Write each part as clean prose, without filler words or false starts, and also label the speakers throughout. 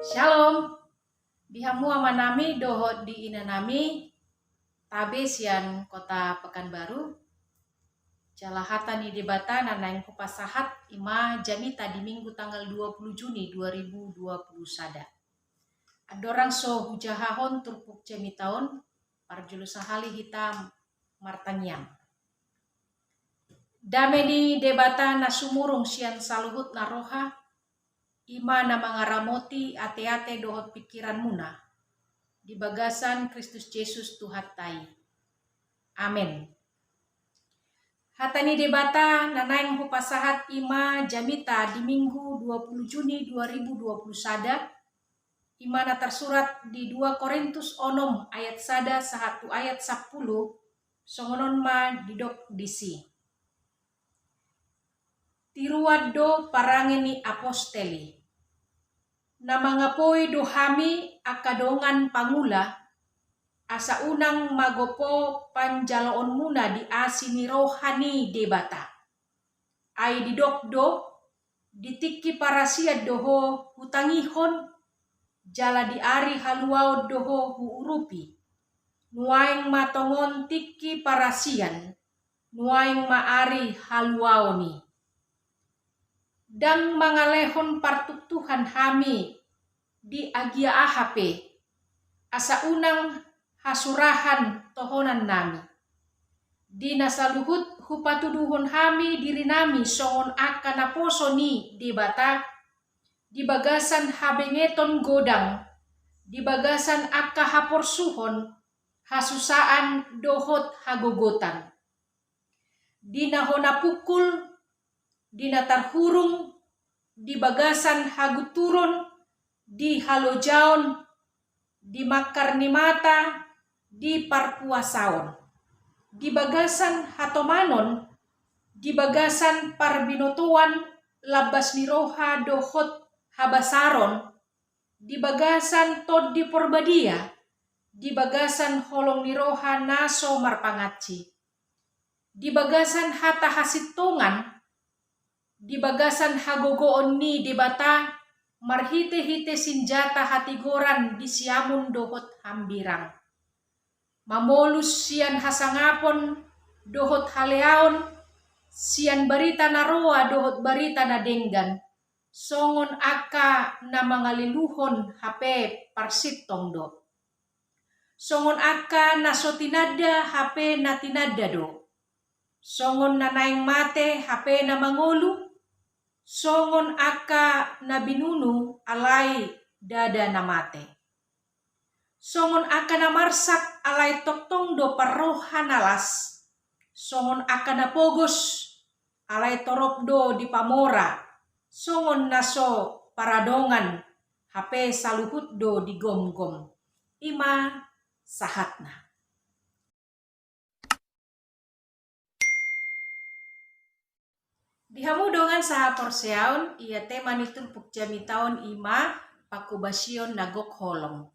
Speaker 1: Shalom, bihamua manami dohot di inanami tabesian kota Pekanbaru. Jalahatan di debata nanaing kupasahat ima jamita di minggu tanggal 20 Juni 2020 sada. Adorang so hujahahon turpuk jamitaon parjulu sahali hitam martanyam. Dame di debata nasumurung sian saluhut naroha ima na mangaramoti ate-ate dohot pikiran muna di bagasan Kristus Yesus Tuhatai. Amin. Hatani debata nanaing hupasahat ima jamita di minggu 20 Juni 2020 sada imana tersurat di 2 Korintus onom ayat sada sahatu ayat 10 songonon ma didok disi. Tiruad do parangeni aposteli. Na mangapoi dohami akadongan pangula asa unang magopo panjalaon muna di asini rohani debata. Ay didokdo ditiki parasiad doho hutangihon jala di ari haluao doho huurupi. Nuaing matongon tiki parasian nuaing maari haluaoni. Dang mangalehon partutuhan hami di agia ahape asa unang hasurahan tohonan nami. Di nasaluhut hupatuduhon hami diri nami songon akan naposo ni debata di bagasan habengeton godang di bagasan akka haporsuhon hasusaan dohot hagogotan. Di nahona pukul di natarhurung di bagasan haguturun di halojaon di makar ni mata di parpuasaon di bagasan hatomanon di bagasan parbinotuan labas ni roha dohot habasaron di bagasan tod di porbadia di bagasan holong ni roha naso marpangaci di bagasan hata hasitongan di bagasan hagogoon ni debata marhite-hite sinjata hatigoran di siamun dohot hambirang. Mamolus sian hasangapon dohot haleaon, sian barita naroa dohot barita na denggan. Songon aka na mangaliluhon hape parsitong do. Songon aka na sotinada hape na tinada do. Songon na naing mate hape na mangolu. Songon aka na binunu alay dada na mate. Songon aka na marsak alay toktong do parroha nalas. Songon aka na pogos alay torop do di pamora. Songon naso paradongan hape saluhut do di gom-gom. Ima sahatna. Dihamudongan sa porseaon ia tema nitulpuk jamitaon ima pakubasion nagok holong.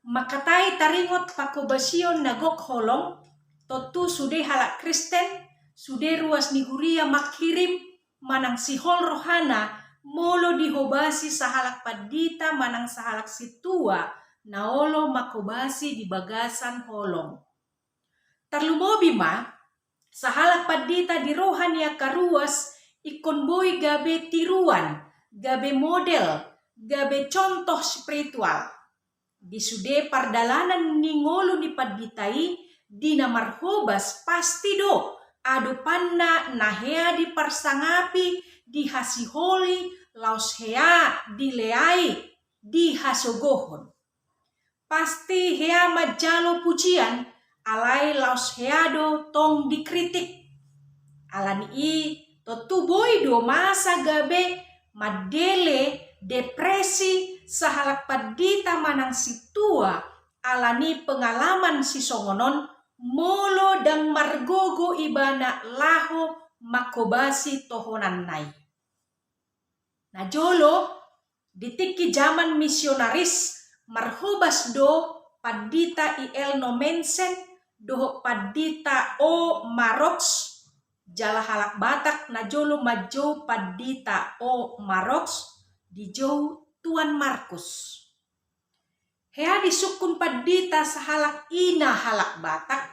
Speaker 1: Makatai taringot pakubasion nagok holong totu sude halak Kristen sude ruas ni huria makhirim manang sihol rohana molo dihobasi sahalak padita manang sahalak situa naolo makobasi di bagasan holong. Terlumobi ma sahalak padita di rohania karuas ikon boy gabe tiruan, gabe model, gabe contoh spiritual. Di sude pardalanan ningolo ni paditai di namarhobas pasti do ado panna nahea di parsangapi di hasiholi laos hea di leai di hasogohon. Pasti hea majalo pujian alai laos heado tong dikritik. Alani i totu boy do masa gabe madele depresi sahalak padita manang situa alani pengalaman si songonon molo dan margogo ibana laho makobasi tohonan nai. Najolo ditiki zaman misionaris marhobas do padita IL nomensen doho padita o maroks jala halak Batak na jolo majo padita o maroks di jo Tuan Markus. Hea disukun padita sahalak ina halak Batak,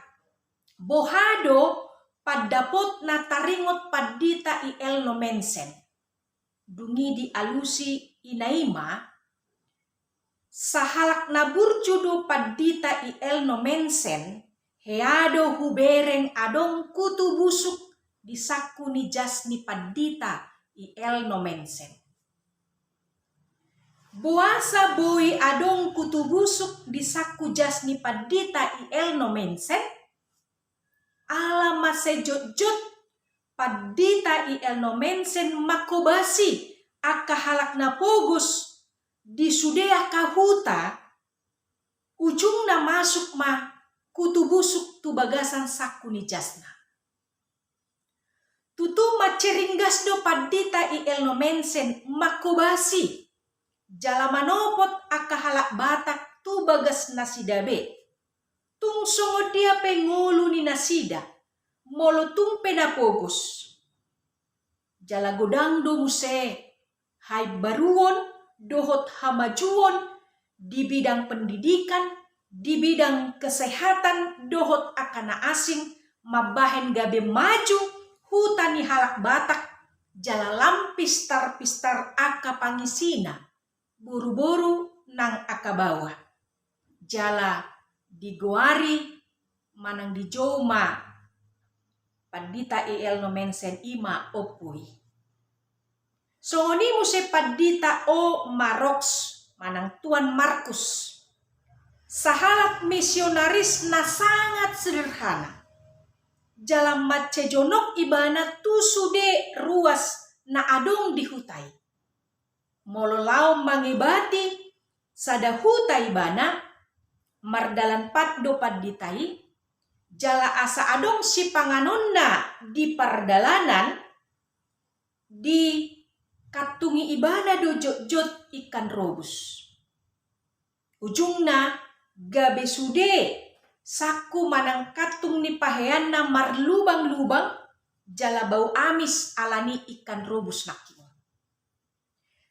Speaker 1: bohado padapot na taringot padita iel no mensen. Dungi di alusi inaima, sahalak na burjudo padita iel no mensen, heado hubereng adong kutu busuk di saku ni jas ni padita iel no mensen. Buasa boi adong kutubusuk di saku jas ni padita iel no mensen, ala masejot-jot padita iel no mensen makobasi aka halak na pogus di sudea kahuta, ujung na masuk ma kutubusuk tu bagasan saku ni jasna. Tutu maceringgas do padita iel no mensen makobasi, jala manopot aka halak Batak tu bagas nasidabe. Tung songo dia pengulu ni nasida, molo tung penapogus. Jala godang do muse, hai baruon, dohot hamajuon, di bidang pendidikan, di bidang kesehatan, dohot akana asing, mabahen gabe maju, hutani halak Batak, jala lampis tar-pistar aka pangisina, buru-buru nang aka bawah. Jala digoari manang di joma padita iel no mensen ima opui. Songoni muse padita o Maroks manang Tuan Markus, sahalak misionaris na sangat sederhana. Jalam macejonok ibana tu sude ruas na adong di hutai. Mololao mangibati sada hutai bana mardalan paddo padditai, jala asa adong si panganonna di pardalanan, di katungi ibana do jot-jot ikan robus. Ujungna gabe sude saku manang katung ni pahean na marlubang-lubang, jala bau amis alani ikan robus naking.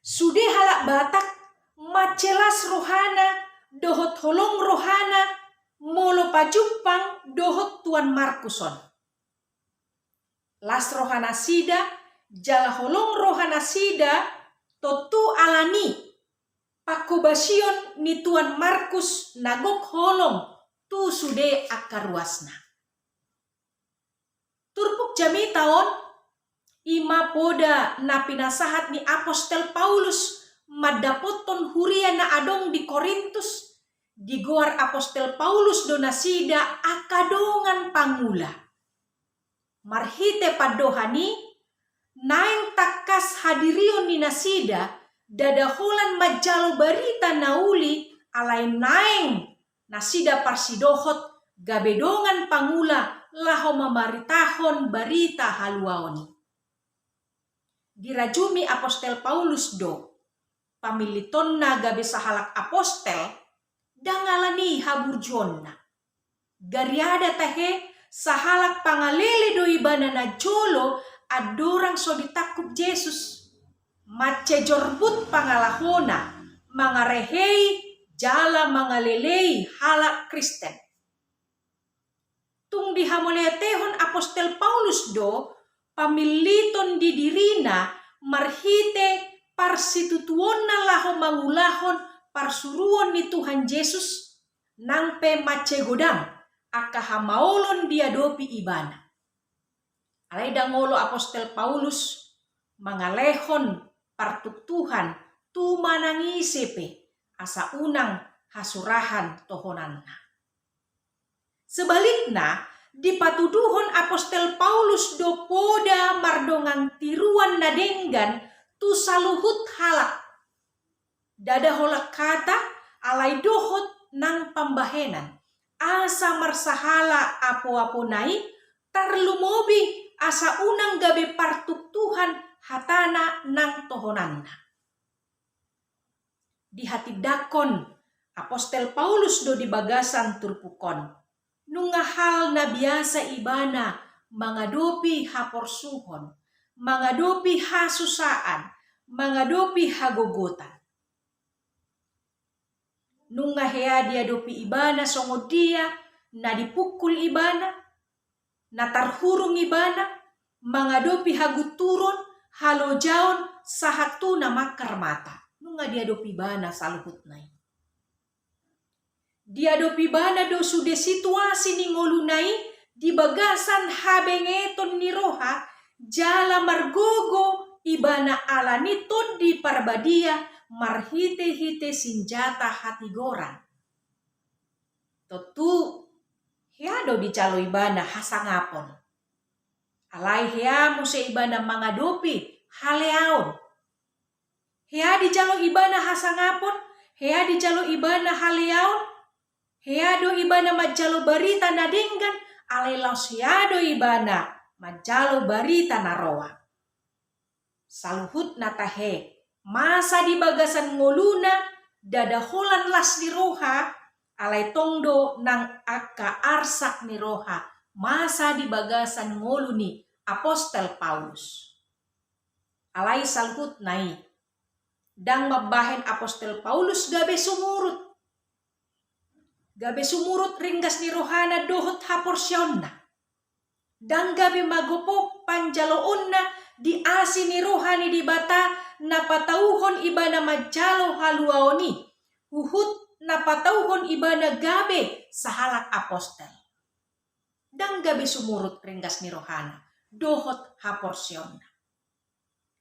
Speaker 1: Sude halak Batak macelas rohana, dohot holong rohana, molo pajumpang dohot Tuan Markuson. Las rohana sida, jala holong rohana sida, totu alani, pakobasion ni Tuan Markus nagok holong, tu sude akaruasna. Turpuk jami taon, ima poda na pinasahat ni Apostel Paulus madapoton huria na adong di Korintus, digoar Apostel Paulus do nasida akadongan pangula. Marhite padohani, naeng takas hadirion ni nasida, dadaholan majalo barita nauli, alay naeng nasida parsidohot, gabedongan pangula, laho mamaritahon barita haluaoni. Dirajumi Apostel Paulus do, pamiliton na gabe sahalak apostel, dangalani haburjonna. Gariada tahe sahalak pangalele do ibana na jolo adorang so ditakub Jesus. Macejorbut pangalahona, mangarehei jala mangalelei halak Kristen. Tung dihamoleatehon Apostel Paulus do, pamiliton di dirina marhite parsitutuon na laho mangulahon parsuruon ni Tuhan Yesus nang pe macegodang akahamaolon diadopi ibana. Alay dangolo Apostel Paulus mangalehon partuk Tuhan tu manangisepe asa unang hasurahan tohonanna. Sebalikna, dipatuduhon Apostel Paulus do poda mardongan tiruan nadenggan tu saluhut halak. Dada holak kata alay dohot nang pambahenan. Asa marsahala apo-apo nai tarlumobi asa unang gabe partuk Tuhan hatana nang tohonanna. Di hati dakon Apostel Paulus do di bagasan turpukon. Nunga hal na biasa ibana mangadopi haporsuhon, mangadopi hasusaan, mangadopi hagogotan. nunga hea dia dopi ibana songo dia na dipukul ibana, na tarhurung ibana, mangadopi hagu turun, halo jaon, sahatu na makar mata. Nunga dia dopi ibana saluhut nai. Dia dopi ibana do sude situasi ni ngolunai, di bagasan habengeton ni roha, jala margogo ibana alaniton di parbadia, marhite-hite senjata hati goran. Totu hiado di calo ibana hasangapon. Alai hea muse ibana mangadopi haleaon. Hea di calo ibana hasangapon, hea di calo ibana haleaon, hea do ibana majalo barita nadenggan, alai laos hiado ibana majalo barita naroa. Saluhut natahe, masa di bagasan ngoluna, dada holan las di roha, alai tongdo nang aka arsak ni roha, masa di bagasan ngoluni Apostel Paulus. Alai saluhut nai, dang mabahen Apostel Paulus gabe sumurut. Gabe sumurut ringgas ni rohana dohot haporsyonna. Dan gabe magopo panjaloonna di asi ni rohani di bata napatauhon ibana majalo haluaoni. Uhut napatauhon ibana gabe sahalak apostel. Dan gabe sumurut ringgas ni rohana dohot haporsyonna.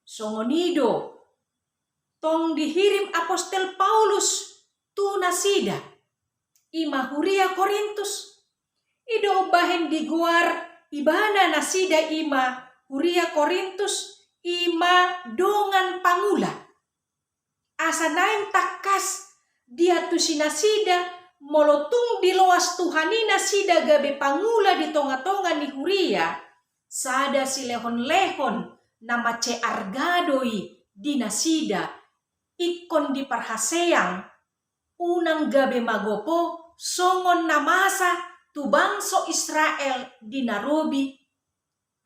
Speaker 1: Songonido tong dihirim Apostel Paulus tunasida ima Huria Korintus. Ido bahen diguar ibana nasida ima Huria Korintus ima dongan pangula. Asa naing takas dia tu sinasida molotung di loas Tuhanina sida gabe pangula di tonga-tonga ni Huria. Sada si lehon-lehon nama ce argadoi di nasida ikon di parhaseang unang gabe magopo songon namasa tu bangso Israel di Narobi.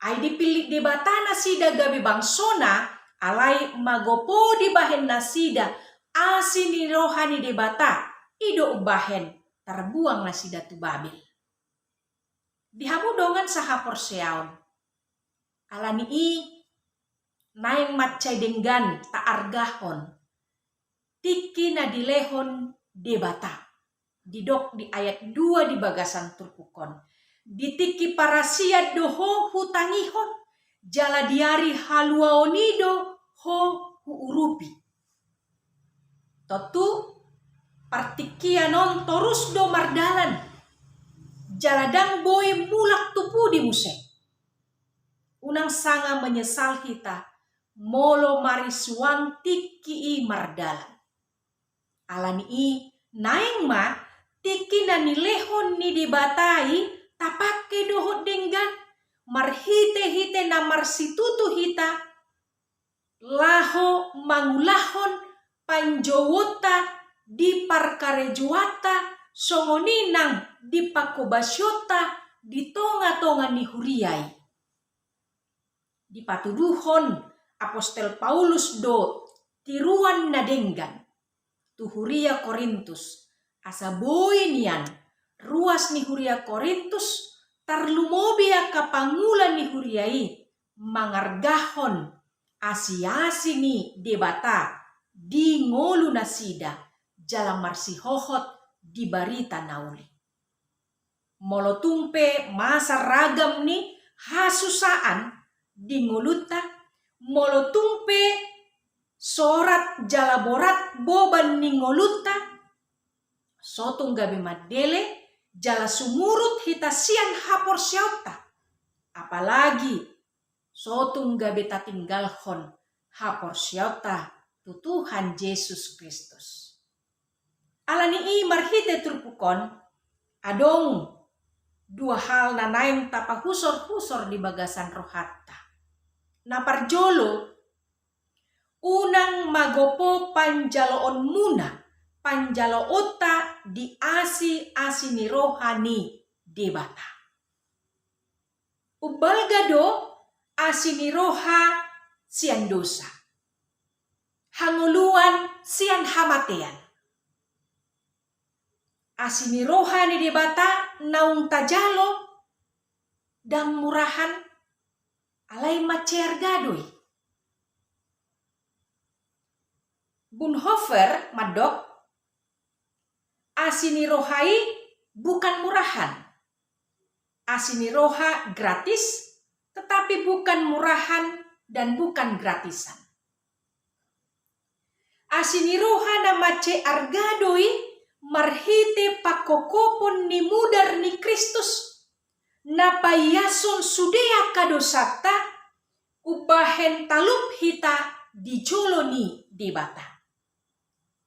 Speaker 1: Ay dipilih debata nasida gabe bangsona alai magopo di bahen nasida asini rohani debata ido bahen terbuang nasida tu Babel. Dihamu dongan sahapor seaon. Alani i naing macai denggan ta argahon. Tiki na dilehon debata. Didok di ayat 2 di bagasan turpukon. Ditiki parasia doho hutangihon. Jala diari haluaonido ho huurupi. Totu partikianon torus do mardalan. Jaladang boy mulak tupu di musek. Unang sanga menyesal hita, molo marisuang tiki i mardalan. Alani i naing ma tiki na nilehon ni dibatai tapake dohot denggan marhite-hite na marsitutu hita laho mangulahon panjowota di parkarejuata songoninang di pakobasyota di tonga-tonga ni Huriai. Di patuduhon Apostel Paulus do tiruan na denggan tu Huria Korintus asa boy nian ruas ni Huria Korintus tarlumobia kapangulan ni Huriai mangargahon asi-asi ni debata di ngolu nasida jala marsihohot di barita nauli. Molotumpe masa ragam ni hasusaan di ngoluta molotumpe sorat jalaborat boban ni ngoluta sotung gabe madele jala sumurut hita sian hapor syauta apalagi sotung gabe tatinggalhon hapor syauta tu Tuhan Yesus Kristus. Alani i marhite turpukon adong dua hal na naing tapahusor-husor di bagasan rohatta. Na parjolo unang magopo panjaloon muna panjaloota di asi ni rohani debata. Ubalgado asi ni roha sian dosa. Hanguluan sian hamatean. asini rohani debata naung tajalo dang murahan alai macer gadoi. Bonhoeffer madok asini rohai bukan murahan. Asini roha gratis tetapi bukan murahan dan bukan gratisan. Asini roha na mace argadoi marhite pakokopon ni mudar ni Kristus. Napayason sudea kadosata ubahen talup hita di joloni debata.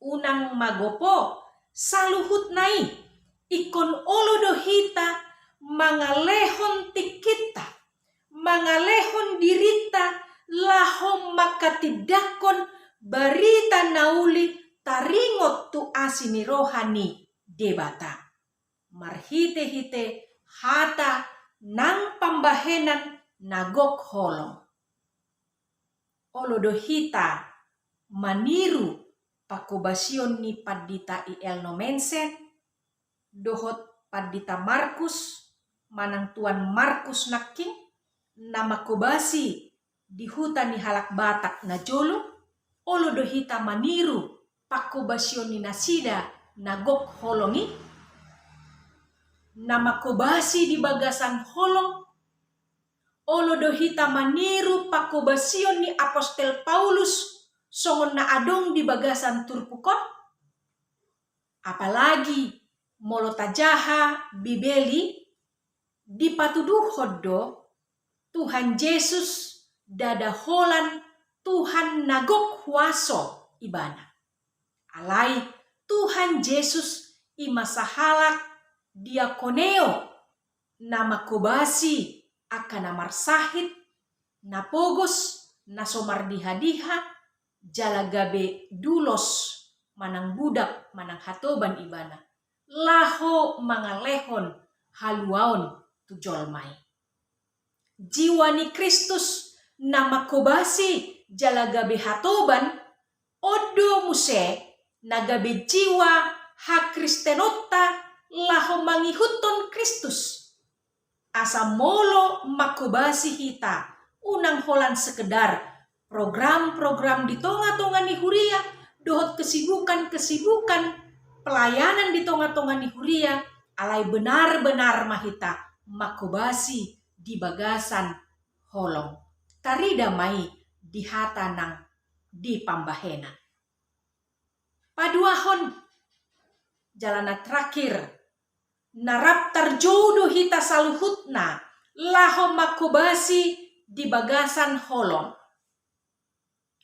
Speaker 1: Unang magopo saluhut nai ikon olodo hita mangalehon tikita, mangalehon dirita lahom makatidakon barita nauli taringot tu asini rohani debata. Marhite-hite hata nang pambahenan nagok holong. Olodo hita maniru pakobasion ni padita IL nomensen dohot padita Markus manang tuan Markus naking nama kobasi di hutan ni halak batak na jolo. Olodo hita maniru pakobasion ni nasida nagok holongi nama kobasi di bagasan holong. Olodo hita maniru pakobasion ni Apostel Paulus songon na adong di bagasan turpukon. Apalagi molotajaha bibeli di patuduh hoddo Tuhan Yesus dada holan Tuhan nagok huaso ibana. Alai Tuhan Yesus imasahalak diakoneo nama kobasi akan namar sahid napogos nasomar diha-diha jalagabe dulos manang budak manang hatoban ibana laho mangalehon haluaon tujolmai. Jiwa ni Kristus nama kobasi jalagabe hatoban odo muse nagabe jiwa ha Kristenota laho mangihuton Kristus. Asa molo makobasi hita unang holan sekedar program-program di tonga-tonga ni huria dohot kesibukan-kesibukan pelayanan di tonga-tonga ni huria alai benar-benar mahita makobasi di bagasan holong. Tarida mai di hatanang di pambahena. Paduahon jalana terakhir narap tarjodo hita saluhutna laho makobasi di bagasan holong.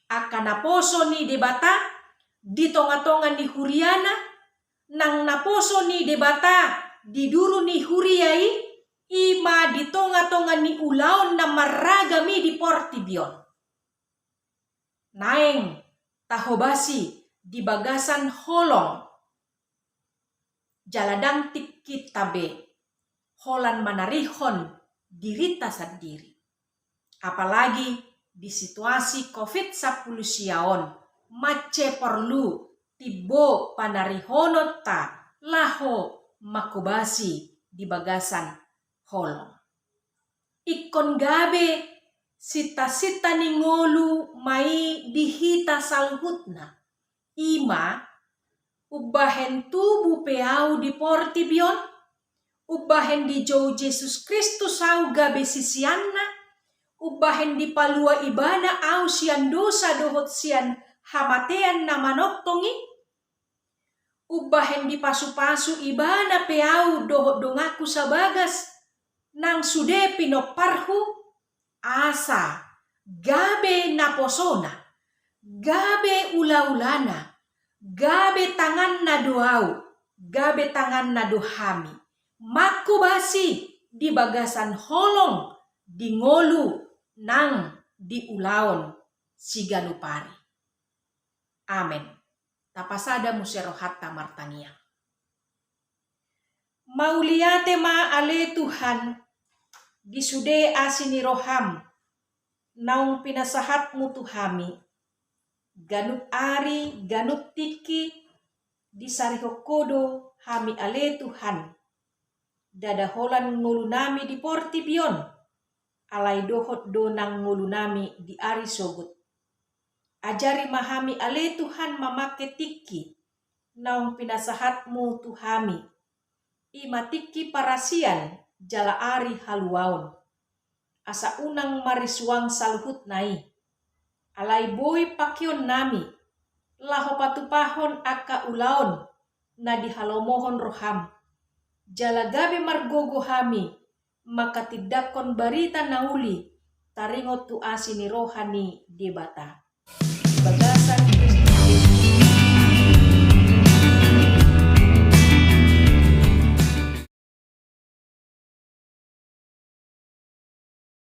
Speaker 1: Akan naposo ni debata di tonga-tonga ni huriana nang naposo ni debata di duru ni huriai ima di tonga-tonga ni ulaon na maragami di portibion. Naeng tahobasi di bagasan holong jaladang tikit tabe holan manarihon dirita sendiri. Apalagi di situasi COVID-19 siaon mace perlu tibo panarihonot ta laho makobasi di bagasan holong. Ikon gabe sita-sita ni ngolu mai dihita saluhutna ima ubahen tubuh peau di portibion, ubahen di jauh Yesus Kristus au gabe sisianna, ubahen di palua ibana au sian dosa dohot sian hamatean nama noktongi, ubahen di pasu-pasu ibana peau dohot dongaku sabagas, nang sude pinoparhu, asa, gabe naposona, gabe ula-ulana, gabe tangan na doau, gabe tangan na dohami, makobasi di bagasan holong, di ngolu, nang di ulaon, siganupari. Amen. Tapasada muserohat tamartania. Mauliate ma ale Tuhan, gisude asini roham, naung pinasahatmu Tuhami, ganup ari, ganup tiki, di sarihokodo, hami ale Tuhan. Dadaholan ngulu nami di porti bion, alai dohot donang ngulu nami di ari sogut. Ajari mahami ale Tuhan mamake tiki, naung pinasahatmu Tuhami. Ima tiki parasian jala ari haluaon. Asa unang marisuang saluhut nai. Alai boy pakion nami, laho patupahon aka ulaon, na dihalomohon roham. Jala gabe margogo hami, maka tidakon barita nauli, taringot tu asini rohani debata. Bagasan